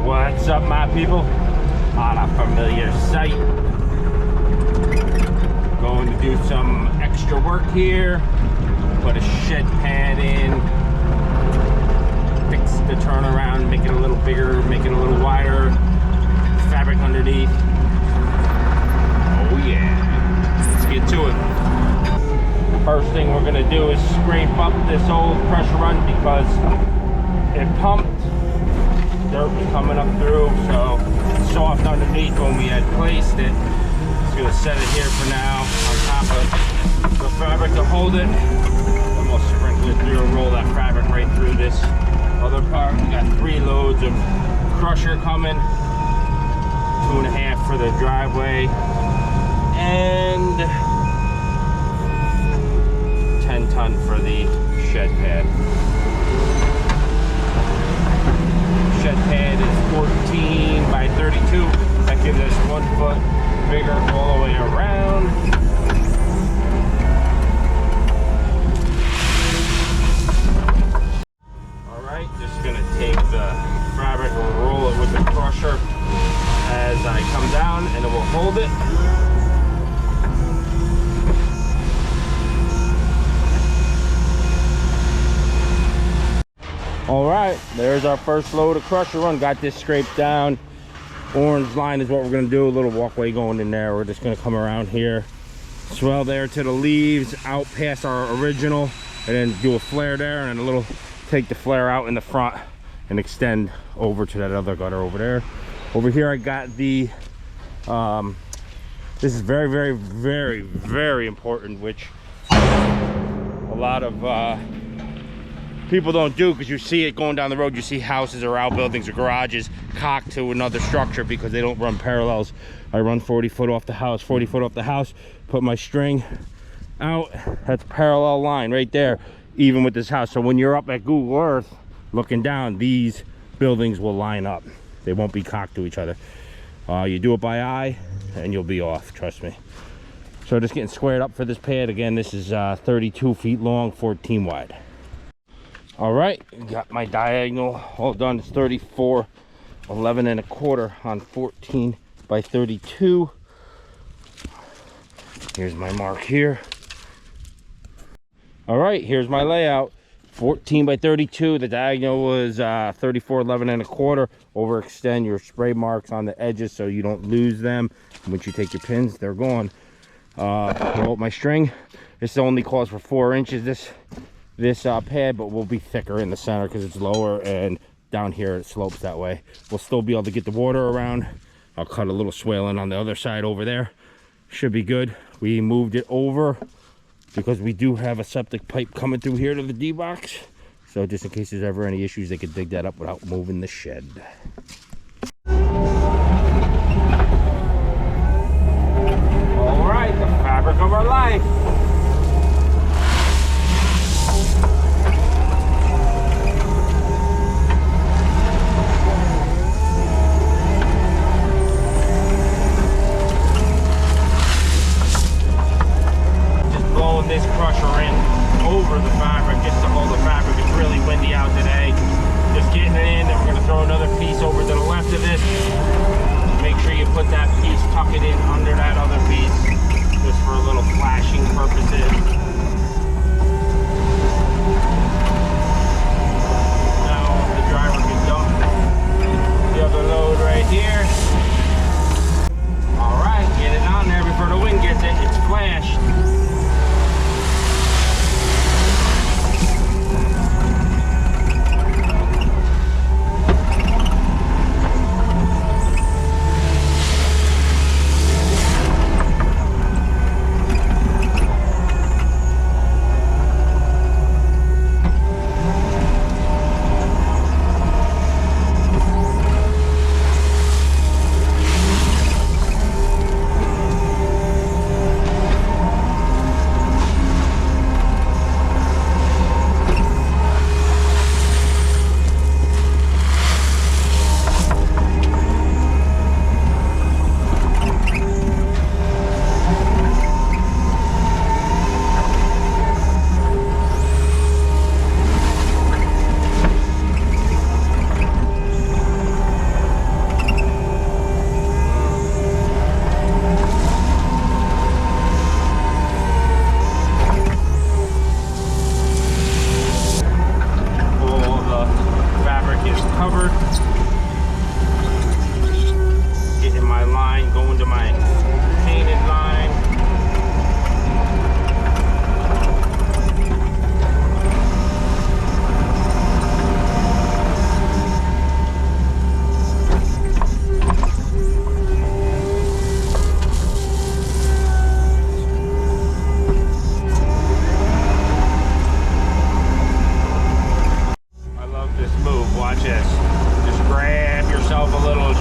What's up, my people? On a familiar site. Going to do some extra work here. Put a shed pad in. Fix the turnaround, make it a little bigger, make it a little wider. Fabric underneath. Oh yeah. Let's get to it. First thing we're gonna do is scrape up this old pressure run because it pumped. Dirt was coming up through, so it's soft underneath when we had placed it. Just gonna set it here for now on top of the fabric to hold it. And we'll sprinkle it through and roll that fabric right through this other part. We got 3 loads of crusher coming, 2.5 for the driveway, and 10 ton for the shed pad. Shed pad is 14 by 32. That gives us 1 foot bigger all the way around. All right, just gonna take the fabric and roll it with the crusher as I come down, and it will hold it. All right, there's our first load of crusher run. Got this scraped down. Orange line is what we're gonna do. A little walkway going in there. We're just gonna come around here, swell there to the leaves, out past our original, and then do a flare there, and then a little, take the flare out in the front and extend over to that other gutter over there. Over here I got the, this is very important, which a lot of people don't do, because you see it going down the road. You see houses or outbuildings or garages cocked to another structure because they don't run parallels. I run 40 foot off the house, 40 foot off the house, put my string out. That's a parallel line right there, even with this house. So when you're up at Google Earth looking down, these buildings will line up. They won't be cocked to each other. You do it by eye and you'll be off, trust me. So just getting squared up for this pad. Again, this is 32 feet long, 14 wide. All right, got my diagonal all done. It's 34, 11 1/4 on 14 by 32. Here's my mark here. All right, here's my layout. 14 by 32. The diagonal was 34, 11 1/4. Overextend your spray marks on the edges so you don't lose them. Once you take your pins, they're gone. Roll up my string. This only calls for 4 inches. This pad, but will be thicker in the center because it's lower, and down here it slopes that way. We'll still be able to get the water around. I'll cut a little swale in on the other side over there. Should be good. We moved it over because we do have a septic pipe coming through here to the D box. So just in case there's ever any issues, they could dig that up without moving the shed. All right, the fabric of our life. This crusher in over the fabric just to hold the fabric. It's really windy out today. Just getting it in, and we're going to throw another piece over to the left of this. Make sure you put that piece, tuck it in under that other piece, just for a little flashing purposes. Now the driver can dump the other load right here. All right, get it on there before the wind gets it. It's flashed.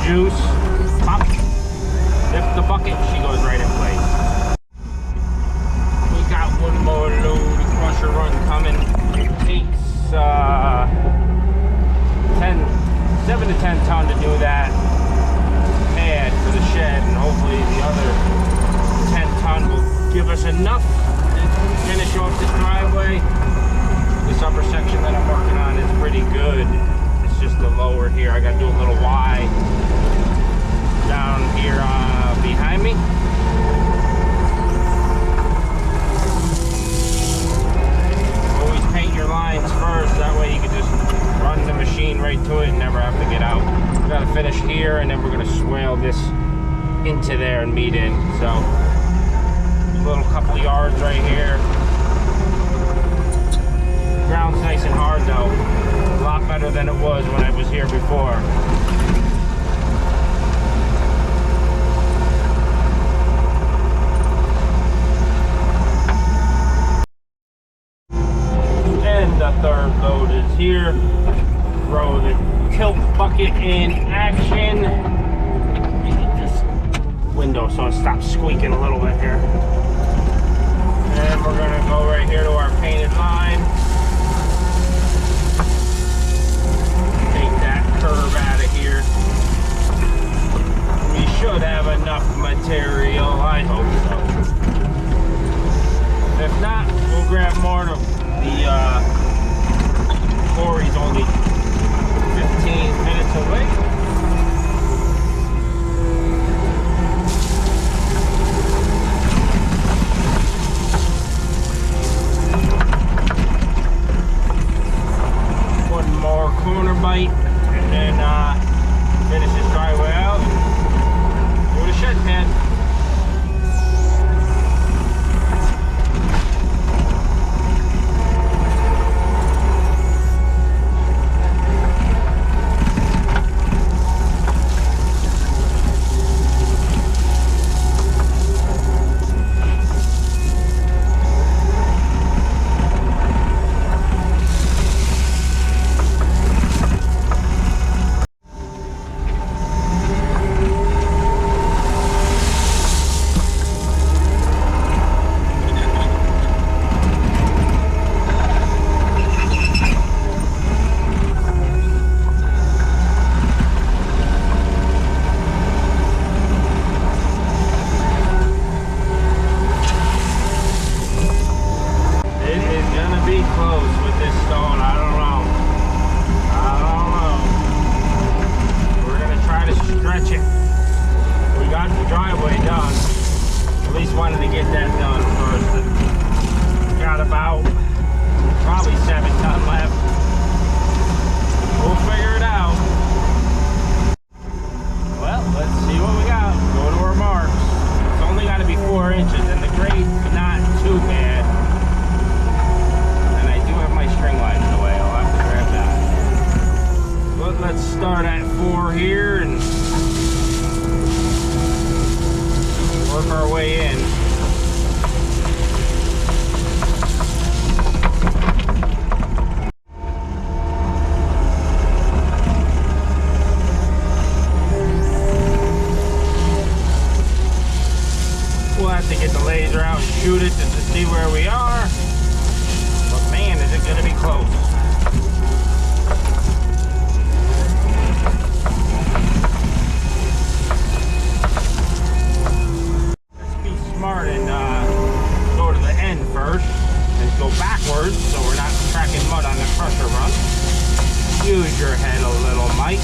juice, pop, lift the bucket, she goes right in place. We got one more load crusher run coming. It takes 7 to 10 ton to do that pad for the shed, and hopefully the other 10 ton will give us enough to finish off this driveway. This upper section that I'm working on is pretty good. It's just the lower here. I gotta do a little Y down here behind me. Always paint your lines first, that way you can just run the machine right to it and never have to get out. We gotta finish here, and then we're gonna swale this into there and meet in. So a little couple yards right here. Ground's nice and hard though. A lot better than it was when I was here before. And the third load is here. Throw the tilt bucket in action. Get this window so it stops squeaking a little bit here. And we're gonna go right here to our painted line. Take that curve out of here. We should have enough material, I hope so. If not, we'll grab more of the quarry's only 15 minutes away. One more corner bite, and then finish this driveway out. Go to shed pad. Shoot it just to see where we are, but man, is it going to be close. Let's be smart and go to the end first and go backwards so we're not tracking mud on the crusher run. Use your head a little, Mike.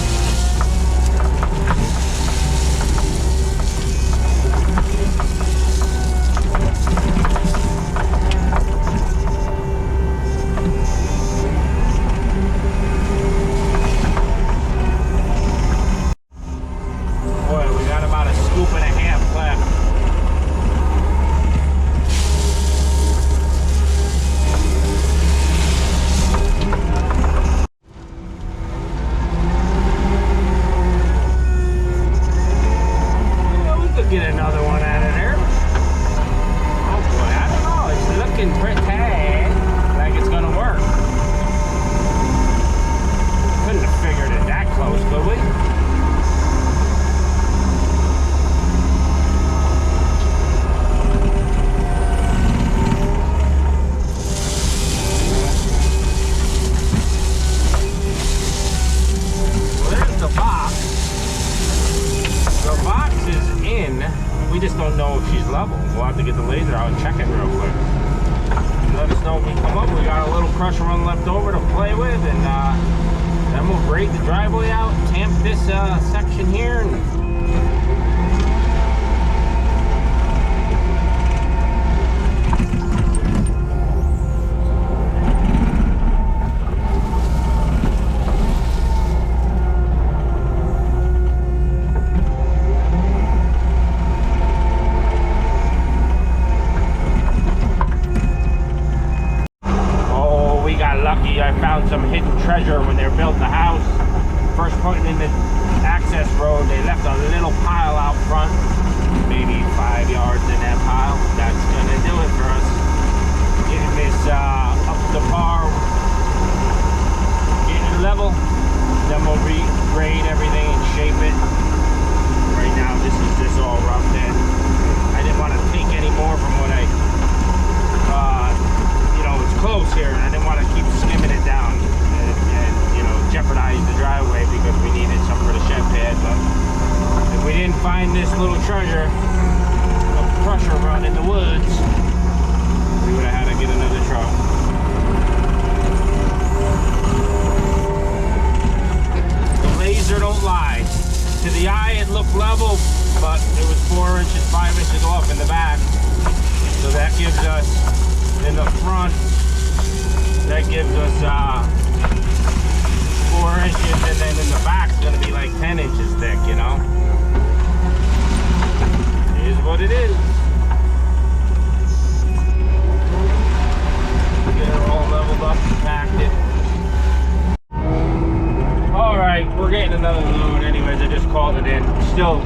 level. We'll have to get the laser out and check it real quick. Let us know when we come up. We got a little crusher run left over to play with, and then we'll grade the driveway out, tamp this section here, and I found some hidden treasure when they were building the house. First putting in the access road, they left a little pile out front, maybe 5 yards in that pile. That's gonna do it for us. Getting this up to par, getting it level, then we'll regrade everything and shape it. Right now this is all roughed in. I didn't want to take any more from what I you know, it's close here, and I didn't want to keep skimming it down and you know, jeopardize the driveway because we needed some for the shed pad. But if we didn't find this little treasure, a crusher run in the woods, we would have had to get another truck. The laser don't lie. To the eye it looked level, but it was 4 inches, 5 inches off in the back. So that gives us, in the front, that gives us 4 inches, and then in the back it's going to be like 10 inches thick, you know. It is what it is. Get it all leveled up and packed it. Alright, we're getting another load anyways. I just called it in. Still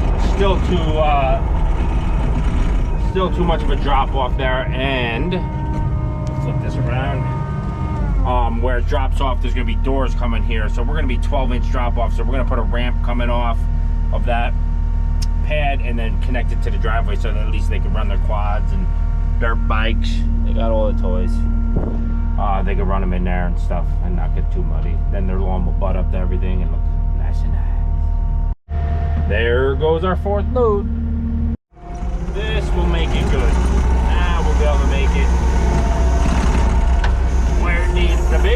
too much of a drop off there, and flip this around. Where it drops off, there's going to be doors coming here, so we're going to be 12-inch drop off. So we're going to put a ramp coming off of that pad and then connect it to the driveway so that at least they can run their quads and dirt bikes. They got all the toys. They can run them in there and stuff and not get too muddy. Then their lawn will butt up to everything and look nice and nice. There goes our fourth load. This will make it good. Now we'll be able to make it where it needs to be.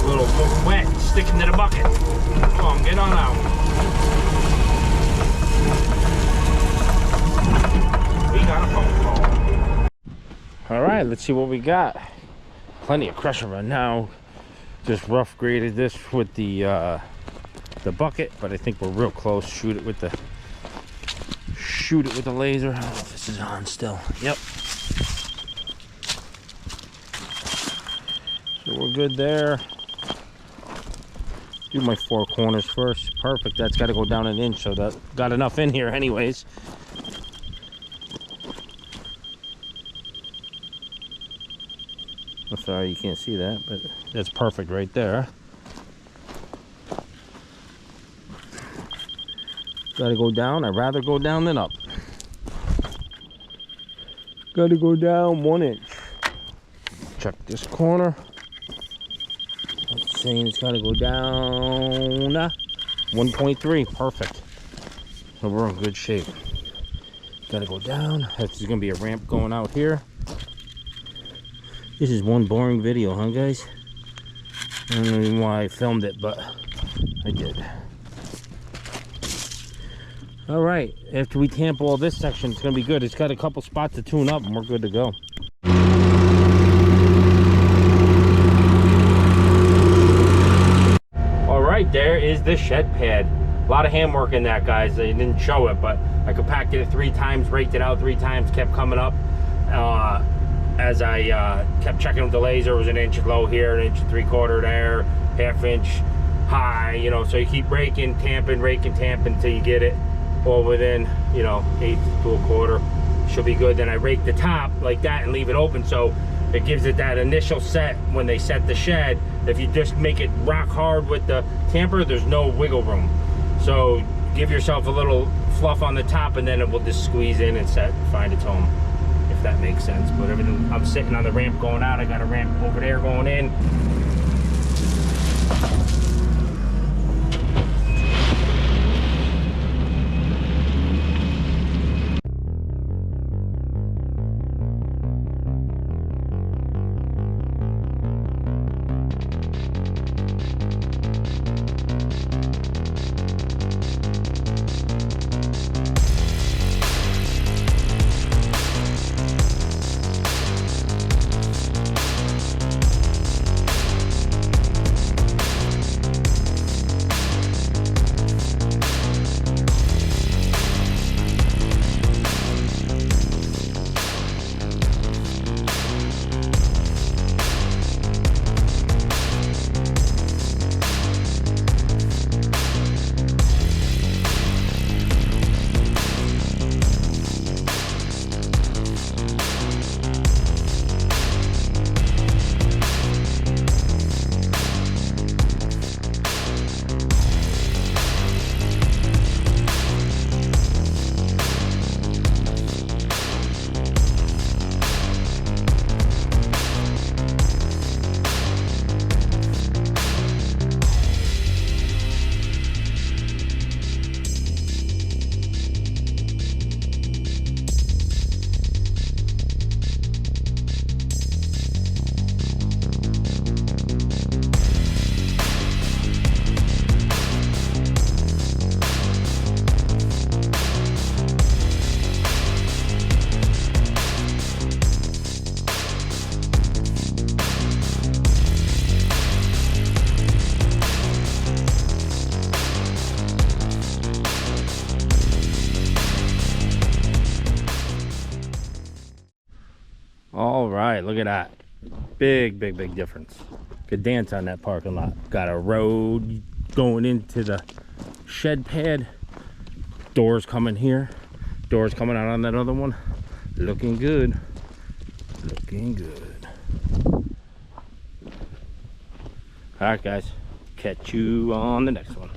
A little wet, sticking to the bucket. Come on, get on out. We got a phone call. All right, let's see what we got. Plenty of crusher run now. Just rough graded this with the bucket, but I think we're real close. Shoot it with the laser. I don't know if this is on still. Yep. So we're good there. Do my 4 corners first. Perfect. That's got to go down 1 inch, so that got enough in here anyways. I'm sorry you can't see that, but that's perfect right there. Got to go down. I'd rather go down than up. Got to go down 1 inch. Check this corner. It's saying it's got to go down 1.3. Perfect. So we're in good shape. Got to go down. There's going to be a ramp going out here. This is one boring video, huh, guys? I don't know even why I filmed it, but I did. All right, after we tamp all this section, it's gonna be good. It's got a couple spots to tune up and we're good to go. All right, there is the shed pad. A lot of hand work in that, guys. I didn't show it, but I compacted it 3 times, raked it out 3 times, kept coming up. As I kept checking with the laser, it was 1 inch low here, 1 3/4 there, 1/2 inch high, you know, so you keep raking, tamping until you get it all within, you know, 1/8 to 1/4. Should be good. Then I rake the top like that and leave it open, so it gives it that initial set when they set the shed. If you just make it rock hard with the tamper, there's no wiggle room. So give yourself a little fluff on the top and then it will just squeeze in and find its home. that makes sense. But everything, I'm sitting on the ramp going out. I got a ramp over there going in. All right, look at that. Big difference. Could dance on that parking lot. Got a road going into the shed pad. Doors coming here. Doors coming out on that other one. Looking good. Looking good. All right, guys. Catch you on the next one.